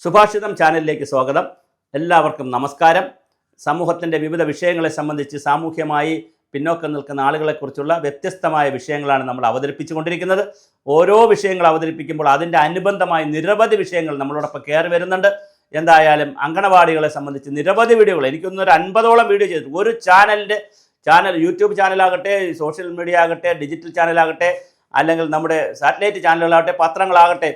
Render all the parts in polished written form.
സുഭാഷിതം ചാനലിലേക്ക് സ്വാഗതം. എല്ലാവർക്കും നമസ്കാരം. സമൂഹത്തിൻ്റെ വിവിധ വിഷയങ്ങളെ സംബന്ധിച്ച് സാമൂഹ്യമായി പിന്നോക്കം നിൽക്കുന്ന ആളുകളെക്കുറിച്ചുള്ള വ്യത്യസ്തമായ വിഷയങ്ങളാണ് നമ്മൾ അവതരിപ്പിച്ചുകൊണ്ടിരിക്കുന്നത്. ഓരോ വിഷയങ്ങൾ അവതരിപ്പിക്കുമ്പോൾ അതിൻ്റെ അനുബന്ധമായി നിരവധി വിഷയങ്ങൾ നമ്മളോടൊപ്പം കയറി വരുന്നുണ്ട്. എന്തായാലും അങ്കണവാടികളെ സംബന്ധിച്ച് നിരവധി വീഡിയോകൾ, എനിക്കൊന്നൊരു 50ഓളം വീഡിയോ ചെയ്തു. ഒരു ചാനൽ യൂട്യൂബ് ചാനലാകട്ടെ, സോഷ്യൽ മീഡിയ ആകട്ടെ, ഡിജിറ്റൽ ചാനലാകട്ടെ, അല്ലെങ്കിൽ നമ്മുടെ സാറ്റലൈറ്റ് ചാനലുകളാകട്ടെ, പത്രങ്ങളാകട്ടെ,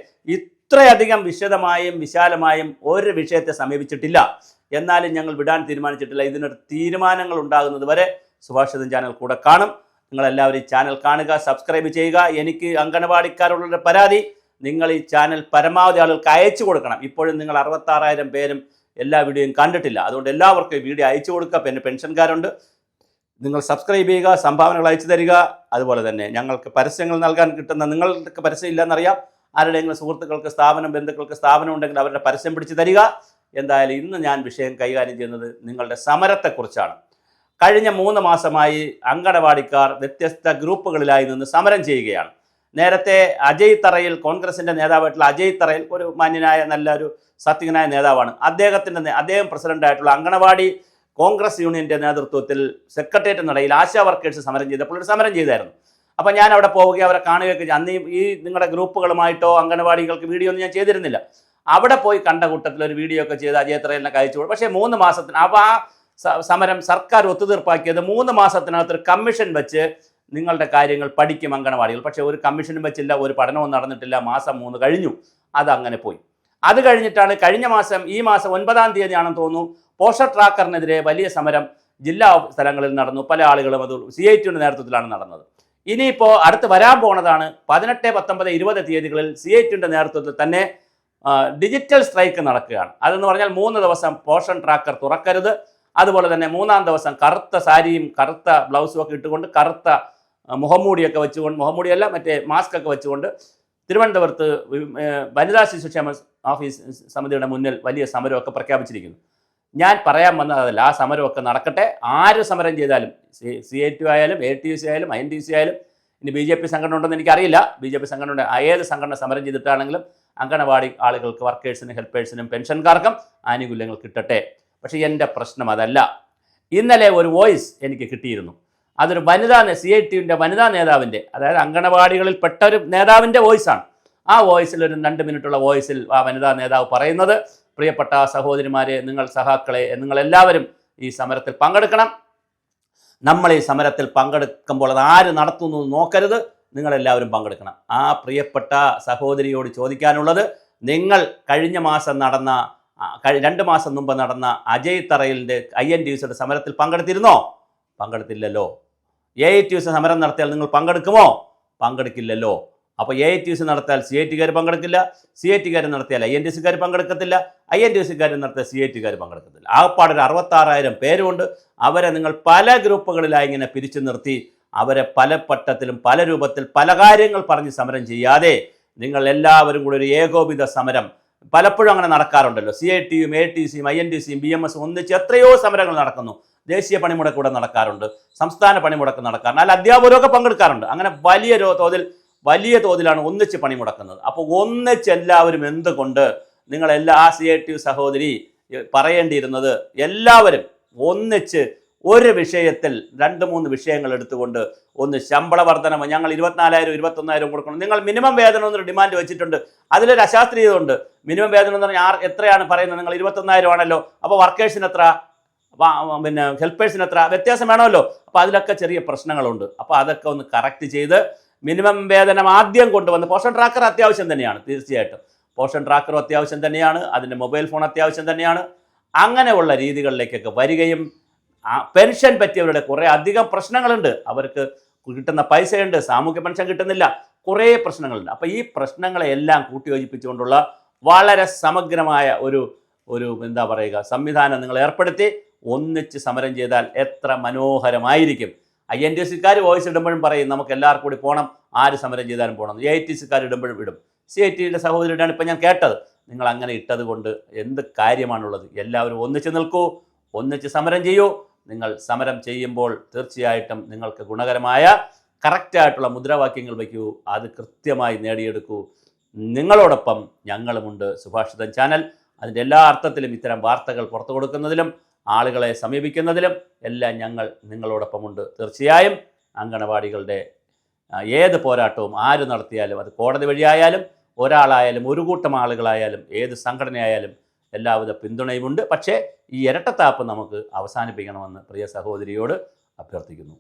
ഇത്രയധികം വിശദമായും വിശാലമായും ഒരു വിഷയത്തെ സമീപിച്ചിട്ടില്ല. എന്നാലും ഞങ്ങൾ വിടാൻ തീരുമാനിച്ചിട്ടില്ല. ഇതിനൊരു തീരുമാനങ്ങൾ ഉണ്ടാകുന്നത് വരെ സുഭാഷിതം ചാനൽ കൂടെ കാണും. നിങ്ങളെല്ലാവരും ഈ ചാനൽ കാണുക, സബ്സ്ക്രൈബ് ചെയ്യുക. എനിക്ക് അങ്കണവാടിക്കാരുള്ളൊരു പരാതി, നിങ്ങൾ ഈ ചാനൽ പരമാവധി ആളുകൾക്ക് അയച്ചു കൊടുക്കണം. ഇപ്പോഴും നിങ്ങൾ 66,000 പേരും എല്ലാ വീഡിയോയും കണ്ടിട്ടില്ല. അതുകൊണ്ട് എല്ലാവർക്കും ഈ വീഡിയോ അയച്ചു കൊടുക്കുക. പിന്നെ പെൻഷൻകാരുണ്ട്, നിങ്ങൾ സബ്സ്ക്രൈബ് ചെയ്യുക, സംഭാവനകൾ അയച്ചു തരിക. അതുപോലെ തന്നെ ഞങ്ങൾക്ക് പരസ്യങ്ങൾ നൽകാൻ കിട്ടുന്ന, നിങ്ങൾക്ക് പരസ്യം ഇല്ലെന്നറിയാം, ആരുടെയെങ്കിലും സുഹൃത്തുക്കൾക്ക് സ്ഥാപനം, ബന്ധുക്കൾക്ക് സ്ഥാപനം ഉണ്ടെങ്കിൽ അവരുടെ പരസ്യം പിടിച്ച് തരിക. എന്തായാലും ഇന്ന് ഞാൻ വിഷയം കൈകാര്യം ചെയ്യുന്നത് നിങ്ങളുടെ സമരത്തെക്കുറിച്ചാണ്. കഴിഞ്ഞ 3 മാസമായി അങ്കണവാടിക്കാർ വ്യത്യസ്ത ഗ്രൂപ്പുകളിലായി നിന്ന് സമരം ചെയ്യുകയാണ്. നേരത്തെ അജയ് തറയിൽ, കോൺഗ്രസിൻ്റെ നേതാവായിട്ടുള്ള അജയ് തറയിൽ, ഒരു മാന്യനായ നല്ലൊരു സത്യനായ നേതാവാണ്. അദ്ദേഹം പ്രസിഡൻ്റായിട്ടുള്ള അങ്കണവാടി കോൺഗ്രസ് യൂണിയൻ്റെ നേതൃത്വത്തിൽ സെക്രട്ടേറിയറ്റ് നടയിൽ ആശാ വർക്കേഴ്സ് സമരം ചെയ്തപ്പോൾ ഒരു സമരം ചെയ്തായിരുന്നു. അപ്പോൾ ഞാൻ അവിടെ പോവുകയും അവരെ കാണുകയൊക്കെ, അന്ന് ഈ നിങ്ങളുടെ ഗ്രൂപ്പുകളുമായിട്ടോ അങ്കണവാടികൾക്ക് വീഡിയോ ഒന്നും ഞാൻ ചെയ്തിരുന്നില്ല. അവിടെ പോയി കണ്ട കൂട്ടത്തിൽ ഒരു വീഡിയോ ഒക്കെ ചെയ്ത് അജയ് തറയിലിനൊക്കെ അയച്ചു കൊടുക്കും. പക്ഷേ 3 മാസത്തിന്, അപ്പോൾ ആ സമരം സർക്കാർ ഒത്തുതീർപ്പാക്കിയത് 3 മാസത്തിനകത്തൊരു കമ്മീഷൻ വെച്ച് നിങ്ങളുടെ കാര്യങ്ങൾ പഠിക്കും അങ്കണവാടികൾ. പക്ഷേ ഒരു കമ്മീഷനും വെച്ചില്ല, ഒരു പഠനവും നടന്നിട്ടില്ല. മാസം 3 കഴിഞ്ഞു, അതങ്ങനെ പോയി. അത് കഴിഞ്ഞിട്ടാണ് ഈ മാസം 9-ാം തീയതിയാണെന്ന് തോന്നുന്നു, പോഷർ ട്രാക്കറിനെതിരെ വലിയ സമരം ജില്ലാ സ്ഥലങ്ങളിൽ നടന്നു. പല ആളുകളും അത് CITയുടെ നേതൃത്വത്തിലാണ് നടന്നത്. ഇനിയിപ്പോൾ അടുത്ത് വരാൻ പോണതാണ് 18, 19, 20 തീയതികളിൽ CITയുടെ നേതൃത്വത്തിൽ തന്നെ ഡിജിറ്റൽ സ്ട്രൈക്ക് നടക്കുകയാണ്. അതെന്ന് പറഞ്ഞാൽ 3 ദിവസം പോഷൻ ട്രാക്കർ തുറക്കരുത്. അതുപോലെ തന്നെ 3-ാം ദിവസം കറുത്ത സാരിയും കറുത്ത ബ്ലൗസും ഒക്കെ ഇട്ടുകൊണ്ട്, കറുത്ത മുഖംമൂടിയൊക്കെ വെച്ചുകൊണ്ട്, മുഖംമൂടിയല്ല മറ്റേ മാസ്ക് ഒക്കെ വെച്ചുകൊണ്ട് തിരുവനന്തപുരത്ത് വനിതാ ശിശുക്ഷേമ ഓഫീസ് സമിതിയുടെ മുന്നിൽ വലിയ സമരമൊക്കെ പ്രഖ്യാപിച്ചിരിക്കുന്നു. ഞാൻ പറയാൻ വന്നത് അതല്ല, ആ സമരമൊക്കെ നടക്കട്ടെ. ആര് സമരം ചെയ്താലും, CIT ആയാലും ATC ആയാലും INTC ആയാലും, ഇനി BJP സംഘടന ഉണ്ടെന്ന് എനിക്കറിയില്ല, BJP സംഘടന ഏത് സംഘടന സമരം ചെയ്തിട്ടാണെങ്കിലും അങ്കണവാടി ആളുകൾക്ക്, വർക്കേഴ്സിനും ഹെൽപ്പേഴ്സിനും പെൻഷൻകാർക്കും ആനുകൂല്യങ്ങൾ കിട്ടട്ടെ. പക്ഷേ എൻ്റെ പ്രശ്നം അതല്ല. ഇന്നലെ ഒരു വോയിസ് എനിക്ക് കിട്ടിയിരുന്നു. അതൊരു CITയുടെ വനിതാ നേതാവിൻ്റെ, അതായത് അങ്കണവാടികളിൽ പെട്ട ഒരു നേതാവിൻ്റെ വോയിസാണ്. ആ വോയിസിൽ ഒരു 2 മിനിറ്റുള്ള വോയിസിൽ ആ വനിതാ നേതാവ് പറയുന്നത്, പ്രിയപ്പെട്ട സഹോദരിമാരെ, നിങ്ങൾ സഹാക്കളെ, നിങ്ങളെല്ലാവരും ഈ സമരത്തിൽ പങ്കെടുക്കണം. നമ്മൾ ഈ സമരത്തിൽ പങ്കെടുക്കുമ്പോൾ അത് ആര് നടത്തുന്നു നോക്കരുത്, നിങ്ങളെല്ലാവരും പങ്കെടുക്കണം. ആ പ്രിയപ്പെട്ട സഹോദരിയോട് ചോദിക്കാനുള്ളത്, നിങ്ങൾ കഴിഞ്ഞ മാസം നടന്ന 2 മാസം മുമ്പ് നടന്ന അജയ് തറയിലിൻ്റെ INTUCയുടെ സമരത്തിൽ പങ്കെടുത്തിരുന്നോ? പങ്കെടുത്തില്ലല്ലോ. AITUC സമരം നടത്തിയാൽ നിങ്ങൾ പങ്കെടുക്കുമോ? പങ്കെടുക്കില്ലല്ലോ. അപ്പോൾ AITUC നടത്തിയാൽ CITക്കാർ പങ്കെടുക്കില്ല, CITക്കാർ നടത്തിയാൽ INTCക്കാർ പങ്കെടുക്കത്തില്ല, INTCക്കാർ നടത്തിയാൽ CITക്കാർ പങ്കെടുക്കത്തില്ല. ആകപ്പാടൊരു 66,000 പേരുണ്ട്. അവരെ നിങ്ങൾ പല ഗ്രൂപ്പുകളിലായി ഇങ്ങനെ പിരിച്ചു നിർത്തി അവരെ പല പട്ടത്തിലും പല രൂപത്തിൽ പല കാര്യങ്ങൾ പറഞ്ഞ് സമരം ചെയ്യാതെ നിങ്ങൾ എല്ലാവരും കൂടി ഒരു ഏകോപിത സമരം, പലപ്പോഴും അങ്ങനെ നടക്കാറുണ്ടല്ലോ, CITയും ATCയും INTCയും BMSും ഒന്നിച്ച് എത്രയോ സമരങ്ങൾ നടക്കുന്നു. ദേശീയ പണിമുടക്ക് കൂടെ നടക്കാറുണ്ട്, സംസ്ഥാന പണിമുടക്ക് നടക്കാറുണ്ട്, അല്ല അധ്യാപകരൊക്കെ പങ്കെടുക്കാറുണ്ട്. അങ്ങനെ വലിയ തോതിലാണ് ഒന്നിച്ച് പണിമുടക്കുന്നത്. അപ്പോൾ ഒന്നിച്ച് എല്ലാവരും എന്തുകൊണ്ട് ആ CITU സഹോദരി പറയേണ്ടിയിരുന്നത്, എല്ലാവരും ഒന്നിച്ച് ഒരു വിഷയത്തിൽ 2-3 വിഷയങ്ങൾ എടുത്തുകൊണ്ട്, ഒന്ന് ശമ്പള വർധനം, ഞങ്ങൾ 24,000 21,000 കൊടുക്കണം. നിങ്ങൾ മിനിമം വേതനം എന്നൊരു ഡിമാൻഡ് വെച്ചിട്ടുണ്ട്, അതിലൊരു അശാസ്ത്രീയത ഉണ്ട്. മിനിമം വേതനം എന്ന് പറഞ്ഞാൽ എത്രയാണ് പറയുന്നത്? നിങ്ങൾ 21,000 ആണല്ലോ, അപ്പോൾ വർക്കേഴ്സിന് എത്ര, പിന്നെ ഹെൽപ്പേഴ്സിന് എത്ര, വ്യത്യാസം വേണമല്ലോ. അപ്പോൾ അതിലൊക്കെ ചെറിയ പ്രശ്നങ്ങളുണ്ട്. അപ്പോൾ അതൊക്കെ ഒന്ന് കറക്റ്റ് ചെയ്ത് മിനിമം വേതനം ആദ്യം കൊണ്ടുവന്ന്, പോഷൻ ട്രാക്കർ അത്യാവശ്യം തന്നെയാണ്, തീർച്ചയായിട്ടും പോഷൻ ട്രാക്കറും അത്യാവശ്യം തന്നെയാണ്, അതിൻ്റെ മൊബൈൽ ഫോൺ അത്യാവശ്യം തന്നെയാണ്. അങ്ങനെയുള്ള രീതികളിലേക്കൊക്കെ വരികയും, പെൻഷൻ പറ്റിയവരുടെ കുറേ അധികം പ്രശ്നങ്ങളുണ്ട്. അവർക്ക് കിട്ടുന്ന പൈസയുണ്ട്, സാമൂഹ്യ പെൻഷൻ കിട്ടുന്നില്ല, കുറേ പ്രശ്നങ്ങളുണ്ട്. അപ്പോൾ ഈ പ്രശ്നങ്ങളെല്ലാം കൂട്ടിയോജിപ്പിച്ചുകൊണ്ടുള്ള വളരെ സമഗ്രമായ ഒരു എന്താ പറയുക സംവിധാനം നിങ്ങൾ ഏർപ്പെടുത്തി ഒന്നിച്ച് സമരം ചെയ്താൽ എത്ര മനോഹരമായിരിക്കും. INTCക്കാർ വോയിസ് ഇടുമ്പോഴും പറയും നമുക്ക് എല്ലാവർക്കും കൂടി പോകണം, ആര് സമരം ചെയ്താലും പോകണം. AITCക്കാർ ഇടുമ്പോഴും ഇടും. CITയുടെ സഹോദരിയുടെയാണ് ഇപ്പം ഞാൻ കേട്ടത്. നിങ്ങൾ അങ്ങനെ ഇട്ടത് കൊണ്ട് എന്ത് കാര്യമാണുള്ളത്? എല്ലാവരും ഒന്നിച്ച് നിൽക്കൂ, ഒന്നിച്ച് സമരം ചെയ്യൂ. നിങ്ങൾ സമരം ചെയ്യുമ്പോൾ തീർച്ചയായിട്ടും നിങ്ങൾക്ക് ഗുണകരമായ കറക്റ്റായിട്ടുള്ള മുദ്രാവാക്യങ്ങൾ വയ്ക്കൂ, അത് കൃത്യമായി നേടിയെടുക്കൂ. നിങ്ങളോടൊപ്പം ഞങ്ങളുമുണ്ട്. സുഭാഷിതം ചാനൽ അതിൻ്റെ എല്ലാ അർത്ഥത്തിലും ഇത്തരം വാർത്തകൾ പുറത്തു കൊടുക്കുന്നതിലും ആളുകളെ സമീപിക്കുന്നതിലും എല്ലാം ഞങ്ങൾ നിങ്ങളോടൊപ്പമുണ്ട്. തീർച്ചയായും അങ്കണവാടികളുടെ ഏത് പോരാട്ടവും ആര് നടത്തിയാലും, അത് കോടതി വഴിയായാലും ഒരാളായാലും ഒരു കൂട്ടം ആളുകളായാലും ഏത് സംഘടനയായാലും എല്ലാവിധ പിന്തുണയുമുണ്ട്. പക്ഷേ ഈ ഇരട്ടത്താപ്പ് നമുക്ക് അവസാനിപ്പിക്കണമെന്ന് പ്രിയ സഹോദരിയോട് അഭ്യർത്ഥിക്കുന്നു.